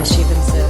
Shivam sir.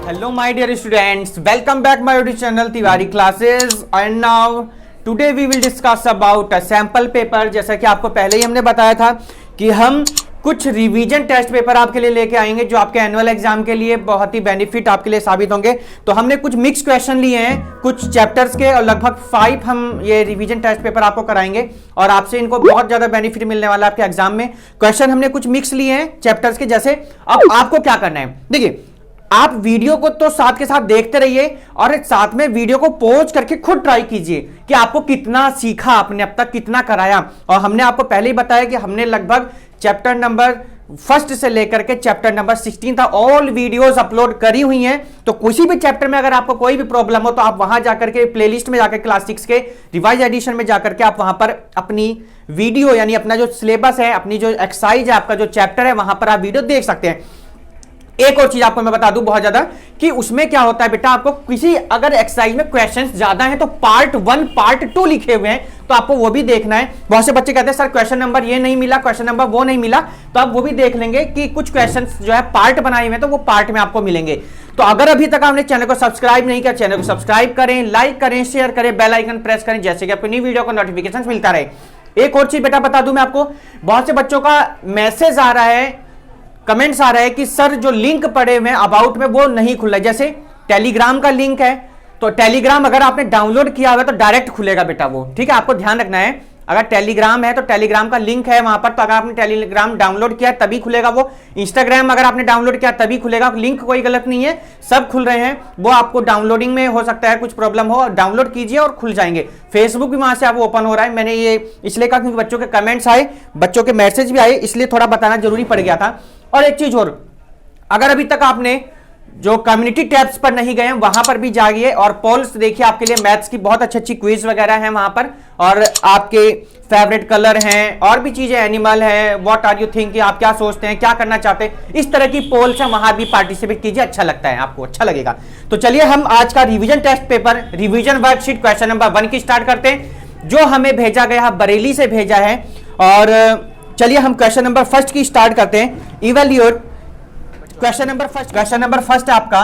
Hello my dear students, welcome back my YouTube channel Tiwari classes and now today we will discuss about a sample paper। जैसा कि आपको पहले ही हमने बताया था कि हम कुछ रिवीजन टेस्ट पेपर आपके लिए लेके आएंगे जो आपके एनुअल एग्जाम के लिए बहुत ही बेनिफिट आपके लिए साबित होंगे। तो हमने कुछ मिक्स क्वेश्चन लिए हैं कुछ चैप्टर्स के और लगभग 5 हम ये रिवीजन टेस्ट पेपर आपको कराएंगे और आपसे इनको बहुत ज्यादा बेनिफिट मिलने वाला है आपके एग्जाम में। क्वेश्चन हमने कुछ मिक्स लिए हैं चैप्टर्स के जैसे। अब आपको क्या करना है, देखिए आप वीडियो को तो साथ के साथ देखते रहिए और साथ में वीडियो को पॉज करके खुद ट्राई कीजिए कि आपको कितना सीखा, आपने अब तक कितना कराया। और हमने आपको पहले ही बताया कि हमने लगभग चैप्टर नंबर 1 से लेकर के चैप्टर नंबर 16 तक ऑल वीडियोस अपलोड करी हुई हैं। तो किसी भी चैप्टर में अगर आपको कोई भी प्रॉब्लम हो तो आप वहां जाकर के प्लेलिस्ट में जाकर क्लास 6 के रिवाइज एडिशन में जाकर के आप वहां पर अपनी वीडियो यानी अपना जो सिलेबस है, अपनी जो एक्सरसाइज है, आपका जो चैप्टर है, वहां पर आप वीडियो देख सकते हैं। एक और चीज आपको मैं बता दूं बहुत ज्यादा कि उसमें क्या होता है बेटा, आपको किसी अगर एक्सरसाइज में क्वेश्चंस ज्यादा हैं तो पार्ट 1 पार्ट 2 लिखे हुए हैं तो आपको वो भी देखना है। बहुत से बच्चे कहते हैं सर क्वेश्चन नंबर ये नहीं मिला, क्वेश्चन नंबर वो नहीं मिला, तो आप वो भी देख लेंगे कि कुछ क्वेश्चंस जो है पार्ट बनाए हुए हैं तो वो पार्ट में आपको मिलेंगे। तो अगर अभी तक आपने चैनल को सब्सक्राइब नहीं किया, चैनल को सब्सक्राइब करें, लाइक करें, शेयर करें, बेल आइकन प्रेस करें जैसे कि आपको न्यू वीडियो का नोटिफिकेशन मिलता रहे। एक और चीज बेटा बता दूं मैं आपको, बहुत से बच्चों का मैसेज आ रहा है, कमेंट्स आ रहा है कि सर जो लिंक पड़े हुए अबाउट में वो नहीं खुल रहा है। जैसे टेलीग्राम का लिंक है तो टेलीग्राम अगर आपने डाउनलोड किया हुआ तो डायरेक्ट खुलेगा बेटा वो, ठीक है, आपको ध्यान रखना है। अगर टेलीग्राम है तो टेलीग्राम का लिंक है वहां पर, तो अगर आपने टेलीग्राम डाउनलोड किया तभी खुलेगा वो। इंस्टाग्राम अगर आपने डाउनलोड किया तभी खुलेगा, लिंक कोई गलत नहीं है, सब खुल रहे हैं। वो आपको डाउनलोडिंग में हो सकता है कुछ प्रॉब्लम हो, डाउनलोड कीजिए और खुल जाएंगे। फेसबुक भी वहां से आपको ओपन हो रहा है। मैंने ये इसलिए कहा क्योंकि बच्चों के कमेंट्स आए, बच्चों के मैसेज भी आए, इसलिए थोड़ा बताना जरूरी पड़ गया था। और एक चीज और, अगर अभी तक आपने जो कम्युनिटी टैब्स पर नहीं गए हैं वहां पर भी जाइए और पोल्स देखिए, आपके लिए मैथ्स की बहुत अच्छी अच्छी क्विज वगैरह हैं वहां पर, और आपके फेवरेट कलर हैं और भी चीजें, एनिमल है, व्हाट आर यू थिंकिंग, आप क्या सोचते हैं, क्या करना चाहते हैं, इस तरह की पोल्स हैं, वहां भी पार्टिसिपेट कीजिए, अच्छा लगता है, आपको अच्छा लगेगा। तो चलिए हम आज का revision test paper revision worksheet question number 1 की स्टार्ट करते हैं जो हमें भेजा गया, बरेली से भेजा है। और चलिए हम क्वेश्चन नंबर 1 की स्टार्ट करते हैं। इवैल्यूएट क्वेश्चन नंबर फर्स्ट आपका,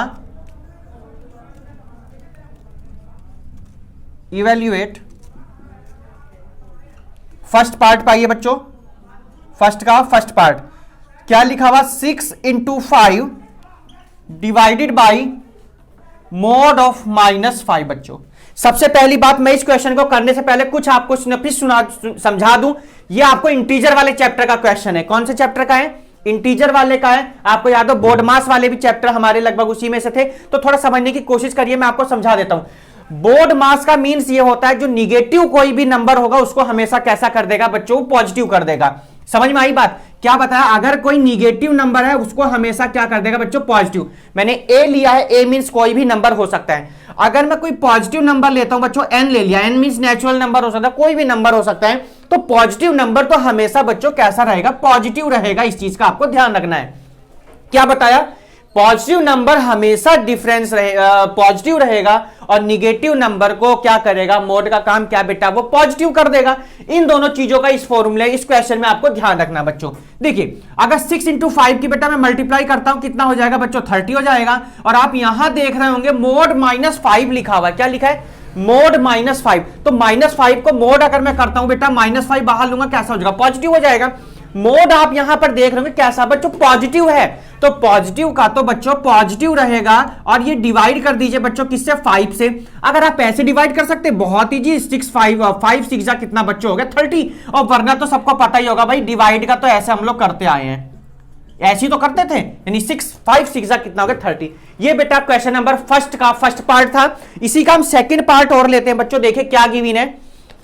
इवैल्यूएट फर्स्ट पार्ट पाइए बच्चों, फर्स्ट का फर्स्ट पार्ट क्या लिखा हुआ, 6 × 5 डिवाइडेड बाई मॉड ऑफ -5। बच्चों सबसे पहली बात, मैं इस क्वेश्चन को करने से पहले कुछ आपको समझा दूं। ये आपको इंटीजर वाले चैप्टर का क्वेश्चन है। कौन से चैप्टर का है? इंटीजर वाले का है। आपको याद हो बोर्ड मास वाले भी चैप्टर हमारे लगभग उसी में से थे, तो थोड़ा समझने की कोशिश करिए, मैं आपको समझा देता हूं। बोर्ड मास का मींस ये होता है जो निगेटिव कोई भी नंबर होगा उसको हमेशा कैसा कर देगा बच्चों, पॉजिटिव कर देगा। समझ में आई बात? क्या बताया, अगर कोई निगेटिव नंबर है उसको हमेशा क्या कर देगा बच्चों, पॉजिटिव। मैंने ए लिया है, ए मींस कोई भी नंबर हो सकता है। अगर मैं कोई पॉजिटिव नंबर लेता हूं बच्चों, एन ले लिया, एन मींस नेचुरल नंबर हो सकता है, कोई भी नंबर हो सकता है, तो पॉजिटिव नंबर तो हमेशा बच्चों कैसा रहेगा, पॉजिटिव रहेगा। इस चीज का आपको ध्यान रखना है। क्या बताया, पॉजिटिव नंबर हमेशा डिफरेंस पॉजिटिव रहेगा और निगेटिव नंबर को क्या करेगा, मोड का काम क्या बेटा, वो पॉजिटिव कर देगा। इन दोनों चीजों का इस फॉर्मूले, इस क्वेश्चन में आपको ध्यान रखना बच्चों। देखिए अगर 6 × 5 की बेटा मैं मल्टीप्लाई करता हूं कितना हो जाएगा बच्चों, 30 हो जाएगा। और आप यहां देख रहे होंगे मोड -5 लिखा हुआ है। क्या लिखा है, मोड -5। तो -5 को मोड अगर मैं करता हूं बेटा, -5 बाहर लूंगा कैसा हो जाएगा, पॉजिटिव हो जाएगा। मोड आप यहां पर देख रहे होंगे कैसा बच्चों, पॉजिटिव है। तो पॉजिटिव का तो बच्चों पॉजिटिव रहेगा। और ये डिवाइड कर दीजिए बच्चों किससे, 5 से। अगर आप ऐसे डिवाइड कर सकते बहुत ही जी, 5 6 कितना बच्चों हो गया, 30। और वरना तो सबको पता ही होगा भाई, डिवाइड का तो ऐसे हम लोग करते आए हैं, ऐसे ही तो करते थे, यानी 5 6 कितना हो गया, 30। ये बेटा क्वेश्चन नंबर फर्स्ट का फर्स्ट पार्ट था। इसी का हम सेकंड पार्ट और लेते हैं बच्चों। देखिए क्या गिवन है,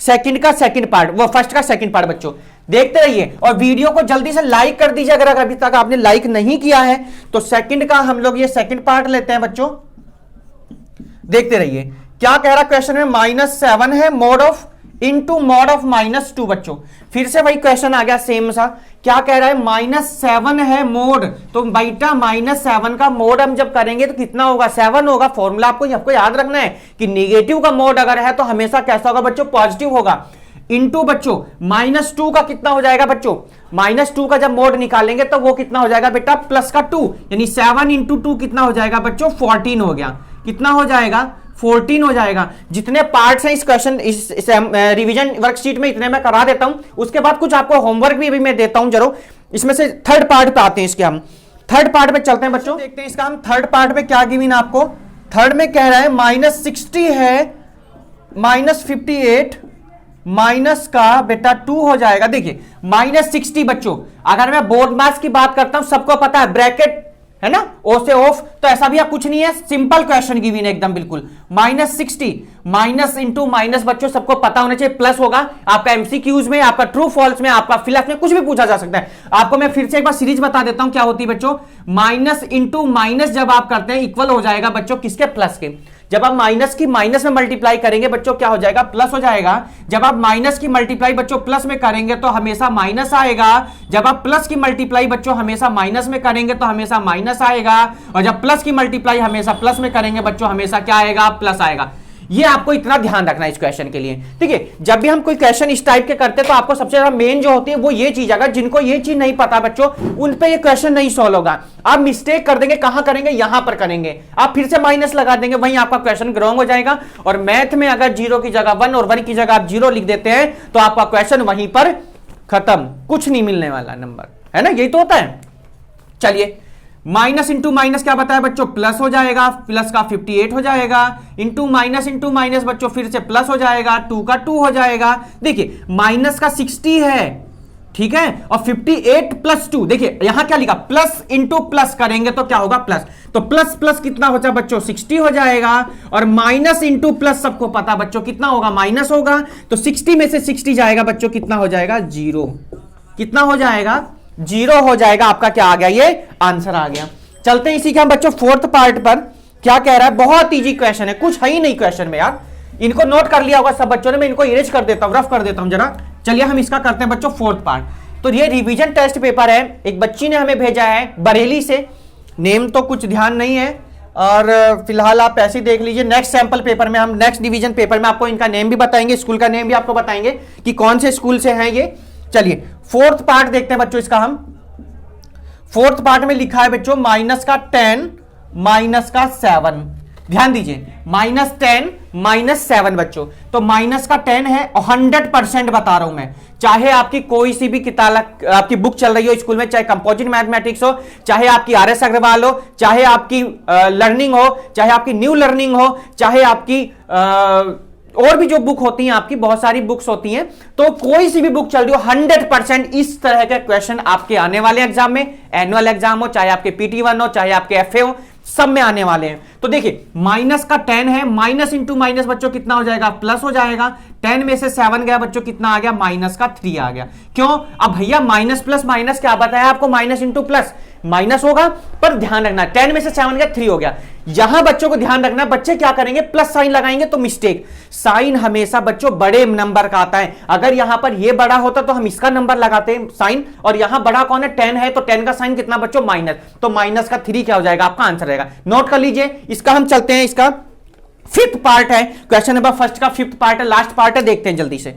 सेकंड का सेकंड पार्ट, वो फर्स्ट का सेकंड पार्ट बच्चों देखते रहिए। और वीडियो को जल्दी से लाइक कर दीजिए अगर अभी तक आपने लाइक नहीं किया है। तो सेकंड का हम लोग ये सेकंड पार्ट लेते हैं बच्चों, देखते रहिए। क्या कह रहा क्वेश्चन में, -7 है mode of into mod of -2 बच्चों। फिर से वही क्वेश्चन आ गया सेम सा। क्या कह रहा है, -7 है मोड, तो बेटा -7 का मोड हम जब करेंगे तो कितना होगा, 7 होगा। फॉर्मूला आपको याद रखना है कि निगेटिव का मोड अगर है तो हमेशा कैसा होगा बच्चों, पॉजिटिव होगा। इंटू बच्चों -2 का कितना हो जाएगा बच्चों, -2 का जब मोड निकालेंगे तो वो कितना हो जाएगा बेटा, प्लस का 2, यानी 7 इंटू 2 कितना हो जाएगा बच्चों, 14 हो गया। कितना हो जाएगा, 14 हो जाएगा। जितने पार्ट्स हैं इस क्वेश्चन, इस रिवीजन वर्कशीट में इतने मैं करा देता हूं, उसके बाद कुछ आपको होमवर्क भी मैं देता हूं जरूर। इसमें से थर्ड पार्ट पे आते हैं, इसके हम थर्ड पार्ट पे चलते हैं बच्चों, देखते हैं इसका हम थर्ड पार्ट में क्या गिवन आपको। थर्ड में कह रहा है -60 है, -58 माइनस का बेटा 2 हो जाएगा। देखिए -60 बच्चों, अगर मैं बोर्ड मास की बात करता हूं, सबको पता है ब्रैकेट है ना, ओ से ऑफ, तो ऐसा भी आप कुछ नहीं है, सिंपल क्वेश्चन गिवन एकदम बिल्कुल। -60 माइनस इंटू माइनस बच्चों सबको पता होना चाहिए, प्लस होगा। आपका एमसीक्यूज में, आपका ट्रू फॉल्स में, आपका फिलहाल में कुछ भी पूछा जा सकता है। आपको मैं फिर से एक बार सीरीज बता देता हूं क्या होती है बच्चों। माइनस इंटू माइनस जब आप करते हैं इक्वल हो जाएगा बच्चों किसके, प्लस के। जब आप माइनस की माइनस में मल्टीप्लाई करेंगे बच्चों क्या हो जाएगा, प्लस हो जाएगा। जब आप माइनस की मल्टीप्लाई बच्चों प्लस में करेंगे तो हमेशा माइनस आएगा। जब आप प्लस की मल्टीप्लाई बच्चों हमेशा माइनस में करेंगे तो हमेशा माइनस आएगा। और जब प्लस की मल्टीप्लाई हमेशा प्लस में करेंगे बच्चों हमेशा क्या आएगा, प्लस आएगा। ये आपको इतना ध्यान रखना है इस क्वेश्चन के लिए, ठीक है। जब भी हम कोई क्वेश्चन इस टाइप के करते हैं तो आपको सबसे ज्यादा मेन जो होती है वो ये चीज, अगर जिनको ये चीज नहीं पता बच्चों, उन पे ये क्वेश्चन नहीं सॉल्व होगा। आप मिस्टेक कर देंगे, कहां करेंगे, यहां पर करेंगे, आप फिर से माइनस लगा देंगे, वहीं आपका क्वेश्चन रॉन्ग हो जाएगा। और मैथ में अगर 0 की जगह 1 और 1 की जगह आप 0 लिख देते हैं तो आपका क्वेश्चन वहीं पर खत्म, कुछ नहीं मिलने वाला नंबर, है ना, यही तो होता है। चलिए, माइनस इंटू माइनस क्या बताया बच्चों, प्लस हो जाएगा, प्लस का 58 हो जाएगा, इंटू माइनस बच्चों फिर से प्लस हो जाएगा, 2 का 2 हो जाएगा। देखिए माइनस का 60 है, ठीक है, और 58 प्लस 2, देखिए यहां क्या लिखा, प्लस इंटू प्लस करेंगे तो क्या होगा, प्लस। तो प्लस प्लस कितना हो जाए बच्चों, 60 हो जाएगा। और माइनस इंटू प्लस सबको पता बच्चों कितना होगा, माइनस होगा। तो 60 में से 60 जाएगा बच्चों, कितना हो जाएगा, 0। कितना हो जाएगा, 0 हो जाएगा। आपका क्या आ गया, ये आंसर आ गया। चलते हैं इसी के हम बच्चों फोर्थ पार्ट पर, क्या कह रहा है। बहुत इजी क्वेश्चन है, कुछ है ही नहीं क्वेश्चन में यार, इनको नोट कर लिया होगा सब बच्चों ने, मैं इनको इरेज कर देता हूं, रफ कर देता हूं जरा। चलिए हम इसका करते हैं बच्चों फोर्थ पार्ट। तो ये रिवीजन टेस्ट पेपर है, एक बच्ची ने हमें भेजा है बरेली से, नेम तो कुछ ध्यान नहीं है और फिलहाल आप ऐसे देख लीजिए। नेक्स्ट सैंपल पेपर में हम, नेक्स्ट डिवीजन पेपर में आपको इनका नेम भी बताएंगे, स्कूल का नेम भी आपको बताएंगे कि कौन से स्कूल से हैं ये। चलिए फोर्थ पार्ट देखते हैं बच्चों इसका हम। फोर्थ पार्ट में लिखा है बच्चों माइनस का 10 माइनस का 7, ध्यान दीजिए, -10 -7 बच्चों। तो माइनस का 10 है, 100% बता रहा हूं मैं, चाहे आपकी कोई सी भी किताब, आपकी बुक चल रही हो स्कूल में, चाहे कंपोजिट मैथमेटिक्स हो, चाहे आपकी RS अग्रवाल हो, चाहे आपकी लर्निंग हो, चाहे आपकी न्यू लर्निंग हो, चाहे आपकी और भी जो बुक होती हैं, आपकी बहुत सारी बुक्स होती हैं, तो कोई सी भी बुक चल रही हो, 100% इस तरह के क्वेश्चन आपके आने वाले एग्जाम में, एनुअल एग्जाम हो, चाहे आपके PT1 हो, चाहे आपके FA हो, सब में आने वाले हैं। तो देखिए माइनस का 10 है, माइनस इंटू माइनस बच्चों कितना हो जाएगा, प्लस हो जाएगा। 10 में से 7 गया बच्चों, कितना आ गया, माइनस का 3 आ गया। क्यों, अब भैया माइनस प्लस माइनस क्या बताया आपको, माइनस इंटू प्लस माइनस होगा, पर ध्यान रखना 10 में से 7 गया, 3 हो गया। यहां बच्चों को ध्यान रखना, बच्चे क्या करेंगे, प्लस साइन लगाएंगे तो मिस्टेक, साइन हमेशा बच्चों बड़े नंबर का आता है। अगर यहां पर ये बड़ा होता तो हम इसका नंबर लगाते हैं साइन, और यहां बड़ा कौन है, 10 है, तो 10 का साइन कितना बच्चों, माइनस, तो माइनस का 3 क्या हो जाएगा, आपका आंसर रहेगा। नोट कर लीजिए इसका। हम चलते हैं, इसका फिफ्थ पार्ट है, क्वेश्चन नंबर फर्स्ट का फिफ्थ पार्ट है, लास्ट पार्ट है, देखते हैं जल्दी से,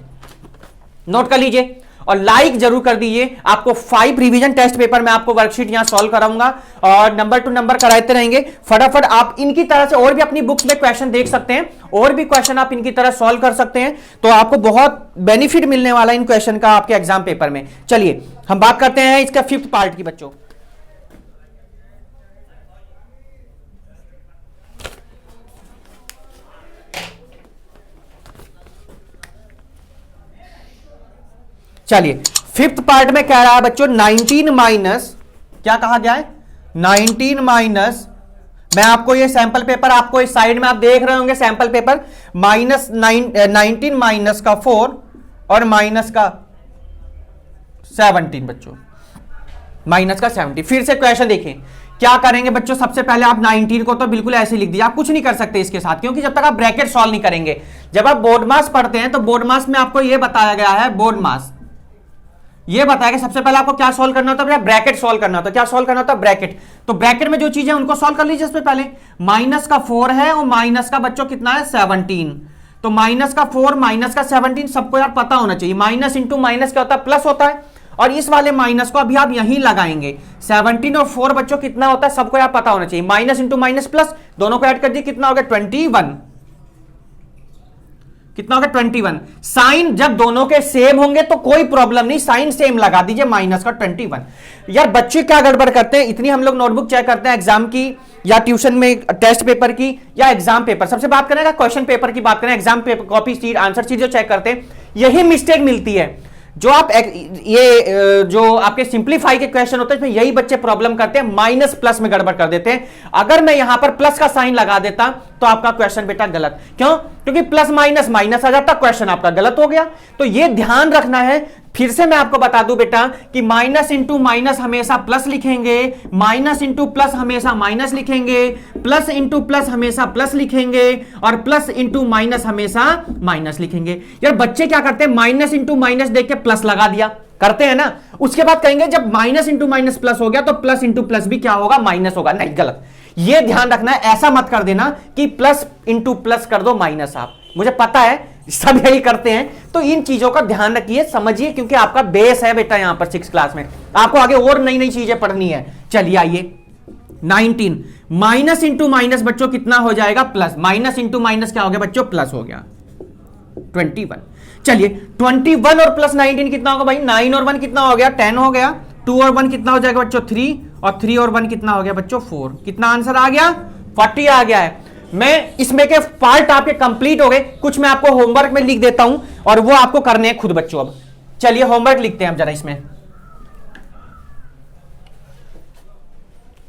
नोट कर लीजिए और लाइक जरूर कर दीजिए। आपको 5 रिवीजन टेस्ट पेपर में आपको वर्कशीट यहां सॉल्व कराऊंगा और नंबर टू नंबर कराते रहेंगे। फटाफट आप इनकी तरह से और भी अपनी बुक्स में क्वेश्चन देख सकते हैं, और भी क्वेश्चन आप इनकी तरह सॉल्व कर सकते हैं, तो आपको बहुत बेनिफिट मिलने वाला है इन क्वेश्चन का आपके एग्जाम पेपर में। चलिए हम बात करते हैं इसका फिफ्थ पार्ट की बच्चों। चलिए फिफ्थ पार्ट में कह रहा है बच्चों 19 माइनस, क्या कहा गया है, 19 माइनस, मैं आपको ये सैंपल पेपर, आपको इस साइड में आप देख रहे होंगे सैंपल पेपर, -19 माइनस का 4 और माइनस का 17 बच्चों, माइनस का 70। फिर से क्वेश्चन देखें क्या करेंगे बच्चों। सबसे पहले आप 19 को तो बिल्कुल ऐसे लिख दिया, आप कुछ नहीं कर सकते इसके साथ, क्योंकि जब तक आप ब्रैकेट सॉल्व नहीं करेंगे। जब आप बोर्ड मास पढ़ते हैं तो बोर्ड मास में आपको यह बताया गया है, बोर्ड मास ये बताया कि सबसे पहले आपको क्या सॉल्व करना होता है, ब्रैकेट सॉल्व करना होता है। क्या सॉल्व करना होता है, ब्रैकेट। तो ब्रैकेट में जो चीजें उनको सॉल्व कर लीजिए। सबसे पहले माइनस का 4 है और माइनस का बच्चों कितना है, 17। तो माइनस का 4 माइनस का 17 सबको यार पता होना चाहिए। माइनस इंटू माइनस क्या होता है, प्लस होता है। और इस वाले माइनस को अभी आप यहीं लगाएंगे। 17 और 4 बच्चों कितना होता है सबको यार पता होना चाहिए। माइनस इंटू माइनस प्लस, दोनों को ऐड कर दिए, कितना हो गया 21। कितना हो गया 21। साइन जब दोनों के सेम होंगे तो कोई प्रॉब्लम नहीं, साइन सेम लगा दीजिए, माइनस का 21। यार बच्चे क्या गड़बड़ करते हैं, इतनी हम लोग नोटबुक चेक करते हैं एग्जाम की या ट्यूशन में टेस्ट पेपर की या एग्जाम पेपर, सबसे बात करें क्वेश्चन पेपर की बात करें, exam paper copy sheet answer sheet जो चेक करते हैं, यही मिस्टेक मिलती है। जो आप ये जो आपके सिंप्लीफाई के क्वेश्चन होते हैं यही बच्चे प्रॉब्लम करते हैं, माइनस प्लस में गड़बड़ कर देते हैं। अगर मैं यहां पर प्लस का साइन लगा देता तो आपका क्वेश्चन बेटा गलत, क्यों? क्योंकि प्लस माइनस माइनस आ जाता, क्वेश्चन आपका गलत हो गया। तो ये ध्यान रखना है। फिर से मैं आपको बता दूं बेटा कि माइनस इंटू माइनस हमेशा प्लस लिखेंगे, माइनस इंटू प्लस हमेशा माइनस लिखेंगे, प्लस इंटू प्लस हमेशा प्लस लिखेंगे और प्लस इंटू माइनस हमेशा माइनस लिखेंगे। यार बच्चे क्या करते हैं, माइनस इंटू माइनस देख के प्लस लगा दिया, करते हैं ना, उसके बाद कहेंगे जब माइनस इंटू माइनस प्लस हो गया तो प्लस इंटू प्लस भी क्या होगा, माइनस होगा। नहीं, गलत। ये ध्यान रखना है, ऐसा मत कर देना कि प्लस इंटू प्लस कर दो माइनस। आप, मुझे पता है सब यही करते हैं, तो इन चीजों का ध्यान रखिए, समझिए, क्योंकि आपका बेस है बेटा यहां पर 6 क्लास में, आपको आगे और नई नई चीजें पढ़नी है। चलिए आइए 19 माइनस इंटू माइनस बच्चों कितना हो जाएगा, प्लस। माइनस इंटू माइनस क्या हो गया बच्चों, प्लस हो गया 21। चलिए 21 और प्लस 19 कितना होगा भाई, 9 और 1 कितना हो गया, 10 हो गया। 2 और 1 कितना हो जाएगा बच्चों, 3, और 3 और 1 कितना हो गया बच्चों, 4। कितना आंसर आ गया, 40 आ गया है। मैं इसमें के पार्ट आपके कंप्लीट हो गए, कुछ मैं आपको होमवर्क में लिख देता हूं और वो आपको करने हैं खुद बच्चों। अब चलिए होमवर्क लिखते हैं हम जरा इसमें।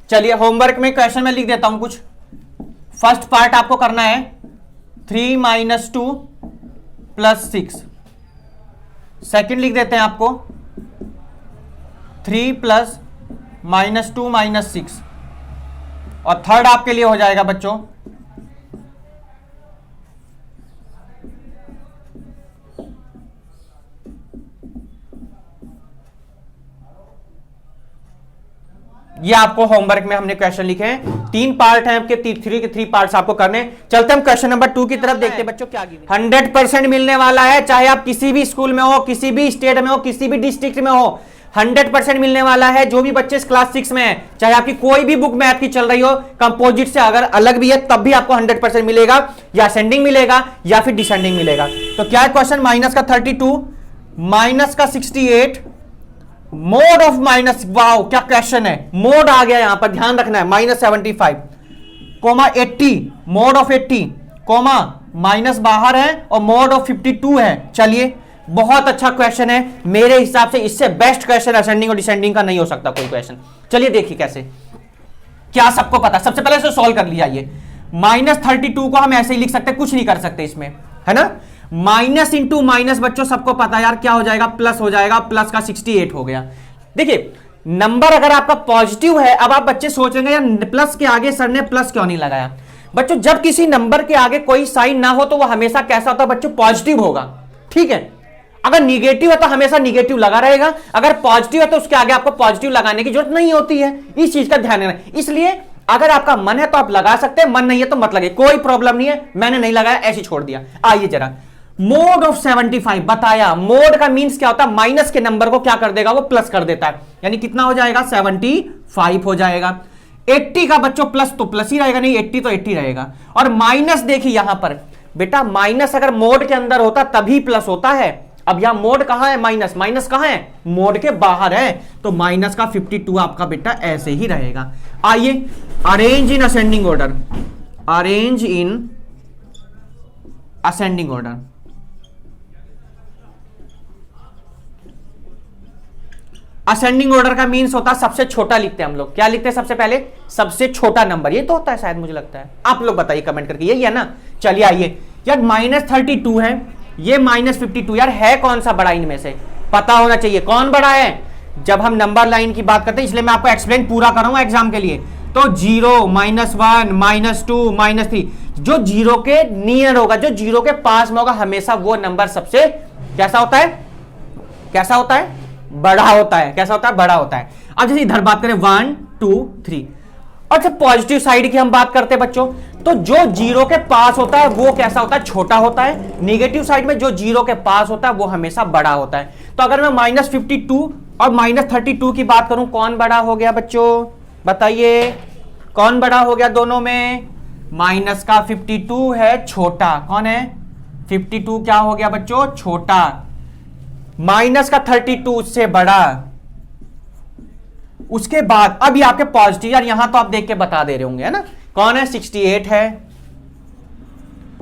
चलिए होमवर्क में क्वेश्चन में लिख देता हूं कुछ। फर्स्ट पार्ट आपको करना है 3 - 2 + 6। सेकंड लिख देते हैं आपको 3 + -2 - 6। और थर्ड आपके लिए हो जाएगा बच्चों ये आपको होमवर्क में हमने क्वेश्चन लिखे हैं। 3 पार्ट हैं आपके, 3 पार्ट्स आपको करने। चलते हम क्वेश्चन नंबर 2 की तरफ देखते हैं बच्चों क्या 100% मिलने वाला है, चाहे आप किसी भी स्कूल में हो, किसी भी स्टेट में हो, किसी भी डिस्ट्रिक्ट में हो, 100% मिलने वाला है। जो भी बच्चे क्लास 6 में है, चाहे आपकी कोई भी बुक मैथ की चल रही हो, कंपोजिट से अगर अलग भी है तब भी आपको 100% मिलेगा, या असेंडिंग मिलेगा या फिर डिसेंडिंग मिलेगा। तो क्या है क्वेश्चन, माइनस का 32 माइनस का 68 मोड ऑफ माइनस, वाओ क्या क्वेश्चन है, मोड आ गया यहां पर, ध्यान रखना है, -75 comma 80 mod of 80 comma minus बाहर है और मोड ऑफ 52 है। चलिए बहुत अच्छा क्वेश्चन है, मेरे हिसाब से इससे बेस्ट क्वेश्चन असेंडिंग और डिसेंडिंग का नहीं हो सकता कोई क्वेश्चन। चलिए देखिए कैसे, क्या सबको पता, सबसे पहले इसे सॉल्व कर लिया। ये -32 को हम ऐसे ही लिख सकते, कुछ नहीं कर सकते इसमें, है ना। माइनस इंटू माइनस बच्चों सबको पता यार क्या हो जाएगा, प्लस हो जाएगा, प्लस का 68 हो गया। देखिए नंबर अगर आपका पॉजिटिव है, अब आप बच्चे सोचेंगे यार प्लस के आगे सर ने प्लस क्यों नहीं लगाया। बच्चों जब किसी नंबर के आगे कोई साइन ना हो तो वह हमेशा कैसा होता है बच्चों, पॉजिटिव होगा, ठीक है। अगर निगेटिव है तो हमेशा निगेटिव लगा रहेगा, अगर पॉजिटिव है तो उसके आगे आपको पॉजिटिव लगाने की जरूरत नहीं होती है। इस चीज का ध्यान रखना। इसलिए अगर आपका मन है तो आप लगा सकते हैं, मन नहीं है तो मत लगे, कोई प्रॉब्लम नहीं है। मैंने नहीं लगाया, ऐसे छोड़ दिया। आइए जरा मोड ऑफ 75 बताया। मोड का मींस क्या होता है, माइनस के नंबर को क्या कर देगा, वो प्लस कर देता है, यानी कितना हो जाएगा 75 हो जाएगा। 80 का बच्चों प्लस तो प्लस ही रहेगा, नहीं 80 तो 80 रहेगा। और माइनस देखिए यहां पर बेटा, माइनस अगर मोड के अंदर होता तभी प्लस होता है। अब यहां मोड कहां है, माइनस, माइनस कहां है, मोड के बाहर है, तो माइनस का 52 आपका बेटा ऐसे ही रहेगा। आइए arrange in ascending order, arrange in ascending order. Ascending order का मींस होता है सबसे छोटा लिखते हैं हम लोग। क्या लिखते हैं सबसे पहले, सबसे छोटा नंबर, ये तो होता है शायद, मुझे लगता है। आप लोग बताइए कमेंट करके, यही है ना। चलिए आइए यार -32 है, ये -52, यार है कौन सा बड़ा इनमें से, पता होना चाहिए कौन बड़ा है। जब हम नंबर लाइन की बात करते हैं, इसलिए मैं आपको एक्सप्लेन पूरा करूंगा एग्जाम के लिए। तो 0 -1 -2 -3, जो 0 के नियर होगा, जो 0 के पास में होगा, हमेशा वो नंबर सबसे कैसा होता है, कैसा होता है, बड़ा होता है। कैसा होता है, बड़ा होता है। अब जैसे इधर बात करें 1 2 3, और जब पॉजिटिव साइड की हम बात करते हैं बच्चों, तो जो जीरो के पास होता है वो कैसा होता है, छोटा होता है। नेगेटिव साइड में जो जीरो के पास होता है वो हमेशा बड़ा होता है। तो अगर मैं -52 और -32 की बात करूं, कौन बड़ा हो गया बच्चों, बताइए कौन बड़ा हो गया दोनों में? माइनस का 52 है छोटा, कौन है 52 क्या हो गया बच्चों, छोटा। माइनस का 32 उससे बड़ा। उसके बाद अब ये आपके पॉजिटिव, यार यहां तो आप देख के बता दे रहे होंगे है ना, कौन है 68 है,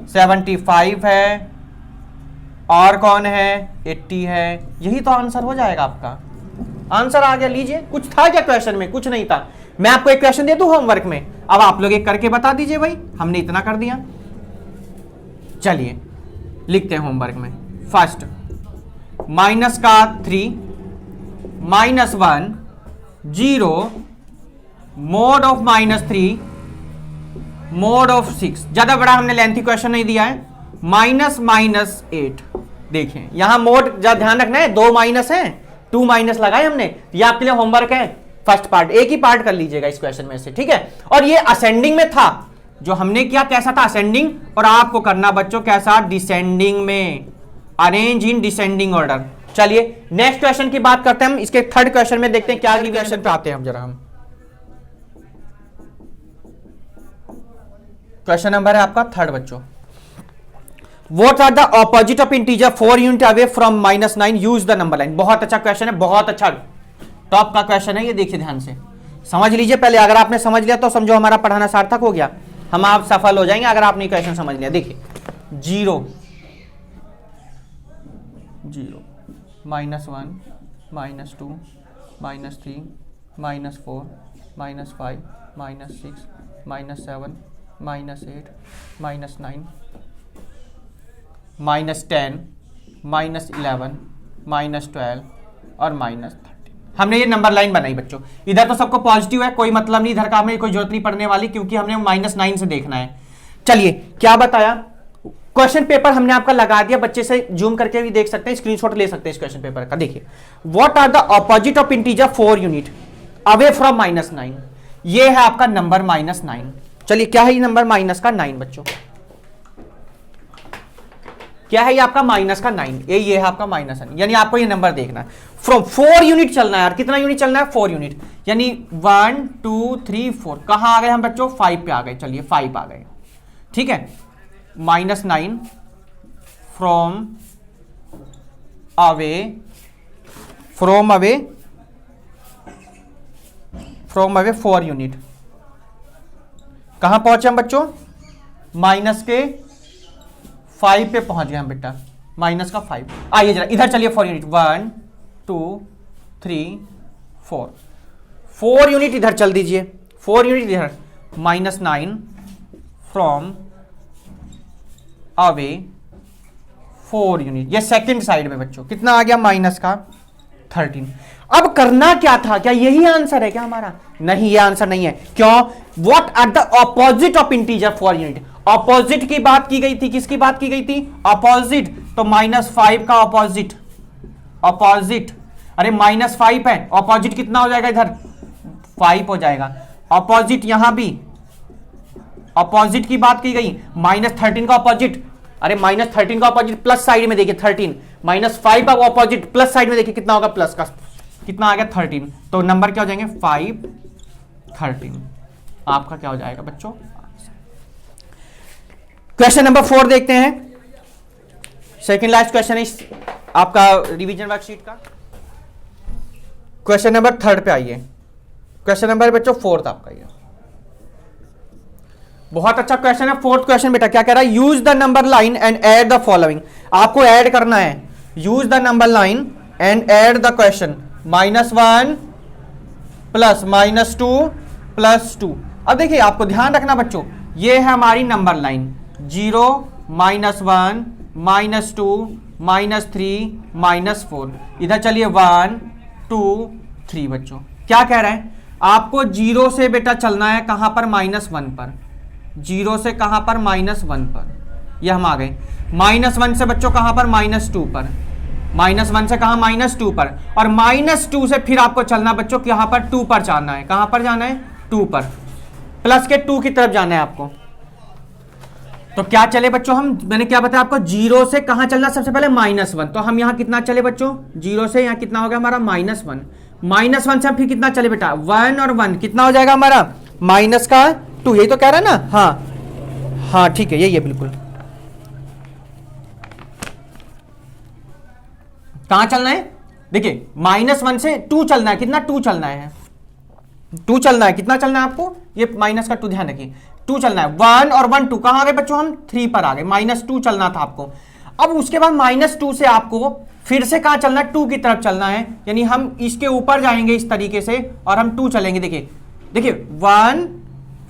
75 है, और कौन है 80 है। यही तो आंसर हो जाएगा आपका। आंसर आ गया, लीजिए। कुछ था क्या क्वेश्चन में? कुछ नहीं था। मैं आपको एक क्वेश्चन दे दूं होमवर्क में, अब आप लोग एक करके बता दीजिए भाई, हमने इतना कर दिया। चलिए लिखते हैं होमवर्क में। फर्स्ट माइनस का 3 -1 0 मोड ऑफ -3 मोड ऑफ 6। ज्यादा बड़ा हमने लेंथी क्वेश्चन नहीं दिया है। -8। देखिए यहां मोड ज्यादा ध्यान रखना है, 2 माइनस है, 2 माइनस लगाए हमने। ये आपके लिए होमवर्क है। फर्स्ट पार्ट एक ही पार्ट कर लीजिएगा इस क्वेश्चन में से, ठीक है। और ये असेंडिंग में था जो हमने किया, कैसा था असेंडिंग, और आपको करना बच्चों कैसा, डिसेंडिंग में। Arrange in descending order. चलिए नेक्स्ट क्वेश्चन की बात करते हैं हम। इसके थर्ड क्वेश्चन में देखते हैं क्या क्वेश्चन पे आते हैं हम जरा। हम क्वेश्चन नंबर है आपका थर्ड बच्चों। What are the opposite of integer 4 unit away from -9? Use the number line. बहुत अच्छा क्वेश्चन है, बहुत अच्छा टॉप का क्वेश्चन है ये। देखिए ध्यान से समझ लीजिए पहले। अगर आपने समझ लिया तो समझो हमारा पढ़ाना सार्थक हो गया, हम आप सफल हो जाएंगे अगर आपने क्वेश्चन समझ लिया। देखिए 0 0 -1 -2 -3 -4 -5 -6 -7 -8 -9 -10 -11 -12 और -13। हमने ये नंबर लाइन बनाई बच्चों। इधर तो सबको पॉजिटिव है, कोई मतलब नहीं, इधर का हमें कोई जरूरत नहीं पड़ने वाली क्योंकि हमने -9 से देखना है। चलिए क्या बताया, क्वेश्चन पेपर हमने आपका लगा दिया, बच्चे से जूम करके भी देख सकते हैं, स्क्रीनशॉट ले सकते हैं इस क्वेश्चन पेपर का। देखिए what are the opposite of integer 4 unit away from -9। ये है आपका नंबर -9। चलिए क्या है ये नंबर माइनस का 9 बच्चों, क्या है ये आपका माइनस का 9। ये है आपका -9, यानी आपको ये नंबर देखना है। फ्रॉम 4 यूनिट चलना है यार। कितना यूनिट चलना है, 4 यूनिट, यानी 1 2 3 4। कहां आ गए हम बच्चों, 5 पे आ गए। चलिए 5 आ गए, ठीक है। -9 फ्रॉम अवे 4 यूनिट। कहां पहुंचे हम बच्चों, माइनस के 5 पे पहुंच गए हम बेटा, माइनस का 5। आइए जरा इधर चलिए 4 यूनिट, 1 2 3 4। 4 यूनिट इधर चल दीजिए, 4 यूनिट इधर। -9 फ्रॉम अवे 4 यूनिट, ये सेकंड साइड में बच्चों कितना आ गया, माइनस का 13। अब करना क्या था, क्या यही आंसर है क्या हमारा? नहीं, ये आंसर नहीं है। क्यों? What are the opposite of integer 4 unit. Opposite की बात की गई थी, किसकी बात की गई थी, ऑपोजिट। तो -5 का ऑपोजिट, अरे -5 है, ऑपोजिट कितना हो जाएगा इधर, 5 हो जाएगा। ऑपोजिट यहां भी ऑपोजिट की बात की गई, -13 का ऑपोजिट, अरे -13 का ऑपोजिट प्लस साइड में देखिए 13, -5 का ऑपोजिट प्लस साइड में देखिए कितना होगा, प्लस का कितना आ गया 13। तो नंबर क्या हो जाएंगे 5 13। आपका क्या हो जाएगा बच्चों। क्वेश्चन नंबर 4 देखते हैं, सेकंड लास्ट क्वेश्चन इस आपका रिवीजन वर्कशीट का। क्वेश्चन नंबर 3 पे आइए। क्वेश्चन नंबर बच्चों 4 आपका ये बहुत अच्छा क्वेश्चन है। 4th क्वेश्चन बेटा क्या कह रहा है, use the number line and add the following. आपको ऐड करना है, use the number line and add the question, -1 plus -2 plus 2। अब देखिए आपको ध्यान रखना बच्चों, ये है हमारी नंबर लाइन, 0 -1 -2 -3 -4। इधर चलिए 1 2 3 बच्चों। क्या कह रहे हैं, आपको 0 से बेटा चलना है कहां पर, -1 पर। 0 से कहां पर, -1 पर। ये हम आ गए। -1 से बच्चों कहां पर, -2 पर। -1 से कहां, -2 पर। और -2 से फिर आपको चलना बच्चों कहां पर, 2 पर जाना है। कहां पर जाना है, 2 पर। प्लस के 2 की तरफ जाना है आपको। तो क्या चले बच्चों, हम मैंने क्या बताया आपको, जीरो से कहां चलना, सबसे पहले -1। तो हम यहां कितना चले बच्चों, जीरो से यहां कितना हो गया हमारा -1। -1 से हम फिर कितना चले बेटा, 1 और 1 कितना हो जाएगा हमारा -2। यही तो कह रहा है ना, हाँ हाँ ठीक है, यही है बिल्कुल। कहां चलना है, देखिए -1 से 2 चलना है, कितना 2 चलना है, 2 चलना है, कितना चलना है आपको, ये -2 ध्यान रखिए, 2 चलना है। 1 और 1 2 कहां आ गए बच्चों, हम 3 पर आ गए, -2 चलना था आपको। अब उसके बाद -2 से आपको फिर से कहां चलना है, 2 की तरफ चलना है, यानी हम इसके ऊपर जाएंगे इस तरीके से और हम 2 चलेंगे। देखिए देखिए 1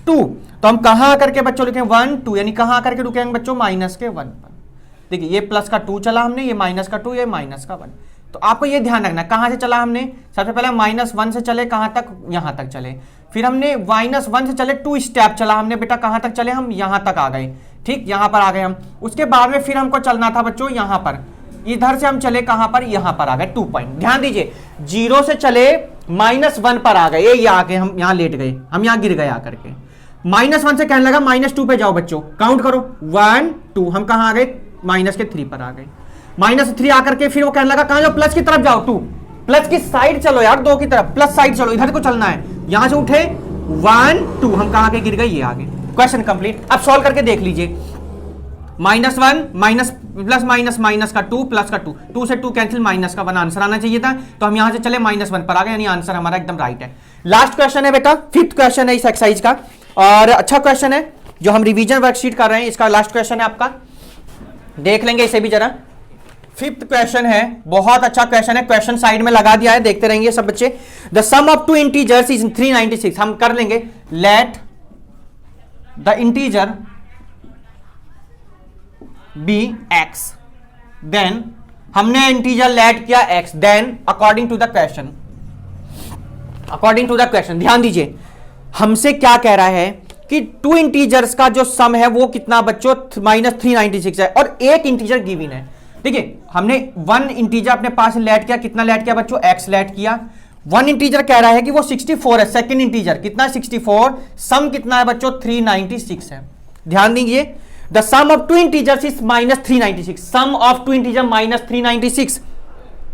2, तो हम कहां आकर के बच्चों लिखें 1 2, यानी कहां आकर के रुकेंगे बच्चों, -1 पर। देखिए ये +2 चला हमने, ये -2, ये -1। तो आपको ये ध्यान रखना कहां से चला हमने, सबसे पहले -1 से चले कहां तक, यहां तक चले। फिर हमने -1 से चले 2 स्टेप चला हमने बेटा, कहां तक चले हम, यहां तक आ गए, ठीक, यहां पर आ गए हम। उसके बाद में फिर हमको चलना था बच्चों यहां पर, इधर से हम चले कहां पर, यहां पर आ गए 2 पॉइंट। ध्यान दीजिए, 0 से चले -1 पर आ गए, ये आके हम यहां लेट गए, हम यहां गिर गए आकर के। -1 से कहने लगा -2 पे जाओ बच्चों, काउंट करो 1 2, हम कहां आ गए, -3 पर आ गए। -3 आकर के फिर वो कहने लगा कहां जाओ, प्लस की तरफ जाओ, 2 प्लस की साइड चलो यार, 2 की तरफ, प्लस साइड चलो, इधर को चलना है। यहां से उठे 1 2, हम कहां के गिर गए, ये आगे। Question complete. अब सॉल्व करके देख लीजिए, -1 माइनस प्लस माइनस माइनस का 2 प्लस का 2, 2 से 2 कैंसिल, -1 आंसर आना चाहिए था, तो हम यहां से चले -1 पर आ गए, यानी आंसर हमारा एकदम राइट है। लास्ट क्वेश्चन है बेटा, 5th क्वेश्चन है इस एक्सरसाइज का, और अच्छा क्वेश्चन है जो हम रिवीजन वर्कशीट कर रहे हैं, इसका लास्ट क्वेश्चन है आपका, देख लेंगे इसे भी जरा। 5th क्वेश्चन है, बहुत अच्छा क्वेश्चन है, क्वेश्चन साइड में लगा दिया है, देखते रहेंगे सब बच्चे। The sum of 2 integers is 396, हम कर लेंगे, let the integer be x, then हमने इंटीजर लेट किया x, then according to the question, according to the question ध्यान दीजिए, हमसे क्या कह रहा है कि 2 इंटीजर्स का जो सम है वो कितना बच्चों, -396 है, और एक इंटीजर गिवन है। देखिए हमने 1 इंटीजर अपने पास लेट किया, कितना लेट किया बच्चों, x लेट किया। 1 इंटीजर कह रहा है कि वो 64 है, सेकंड इंटीजर कितना 64, सम कितना है बच्चों 396 है। ध्यान दीजिए, the sum of 2 integers is -396, sum of 2 integer -396।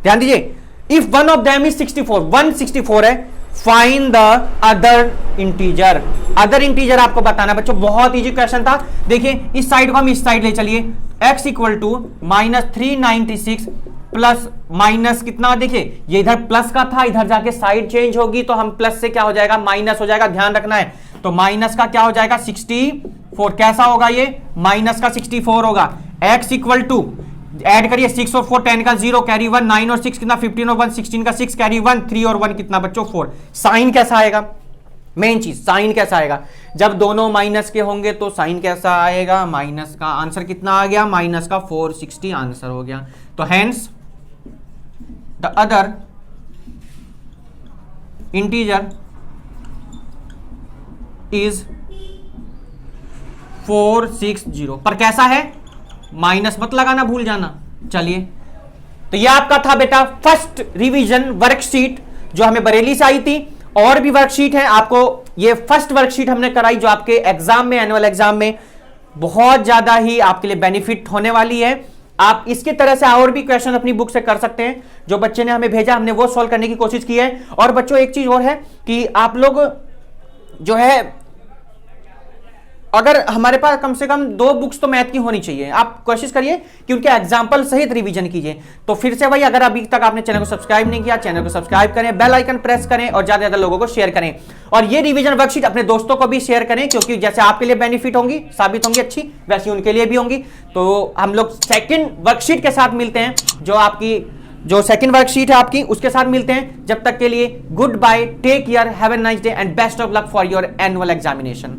ध्यान दीजिए, if one of them is 64, 164 है, find the other integer. Other integer आपको बताना बच्चों, बहुत इजी क्वेश्चन था। देखिए इस साइड को हम इस साइड ले चलिए, x equal to -396 plus minus कितना, देखिए ये इधर प्लस का था, इधर जाके साइड चेंज होगी तो हम प्लस से क्या हो जाएगा, माइनस हो जाएगा, ध्यान रखना है। तो माइनस का क्या हो जाएगा 64, कैसा होगा ये, माइनस का 64 होगा। x इक्वल टू ऐड करिए 6 और 4, 10 का 0 कैरी 1, 9 और 6 कितना 15 और 1 16 का 6 कैरी 1, 3 और 1 कितना बच्चों 4। साइन कैसा आएगा, मेन चीज साइन कैसा आएगा, जब दोनों माइनस के होंगे तो साइन कैसा आएगा, माइनस का। आंसर कितना आ गया, माइनस का 460 आंसर हो गया। तो hence the other integer is 460, पर कैसा है, माइनस मत लगाना, भूल जाना। चलिए, तो ये आपका था बेटा फर्स्ट रिवीजन वर्कशीट जो हमें बरेली से आई थी। और भी वर्कशीट है, आपको ये फर्स्ट वर्कशीट हमने कराई जो आपके एग्जाम में, एनुअल एग्जाम में बहुत ज्यादा ही आपके लिए बेनिफिट होने वाली है। आप इसकी तरह से और भी क्वेश्चन अपनी बुक से कर सकते हैं, जो बच्चे ने हमें भेजा हमने वो सॉल्व करने की कोशिश की है। और बच्चों एक चीज और है कि आप लोग जो है, अगर हमारे पास कम से कम 2 बुक्स तो मैथ की होनी चाहिए, आप कोशिश करिए कि उनके एग्जाम्पल सहित रिवीजन कीजिए। तो फिर से भाई, अगर अभी तक आपने चैनल को सब्सक्राइब नहीं किया, चैनल को सब्सक्राइब करें, बेल आइकन प्रेस करें और ज्यादा से ज्यादा लोगों को शेयर करें। और ये रिवीजन वर्कशीट अपने दोस्तों को भी शेयर करें, क्योंकि जैसे आपके लिए बेनिफिट होंगी, साबित होंगी अच्छी, वैसी उनके लिए भी होंगी। तो हम लोग सेकेंड वर्कशीट के साथ मिलते हैं, जो आपकी जो सेकंड वर्कशीट है आपकी, उसके साथ मिलते हैं। जब तक के लिए goodbye, take care, have a nice day and best of luck for your annual examination.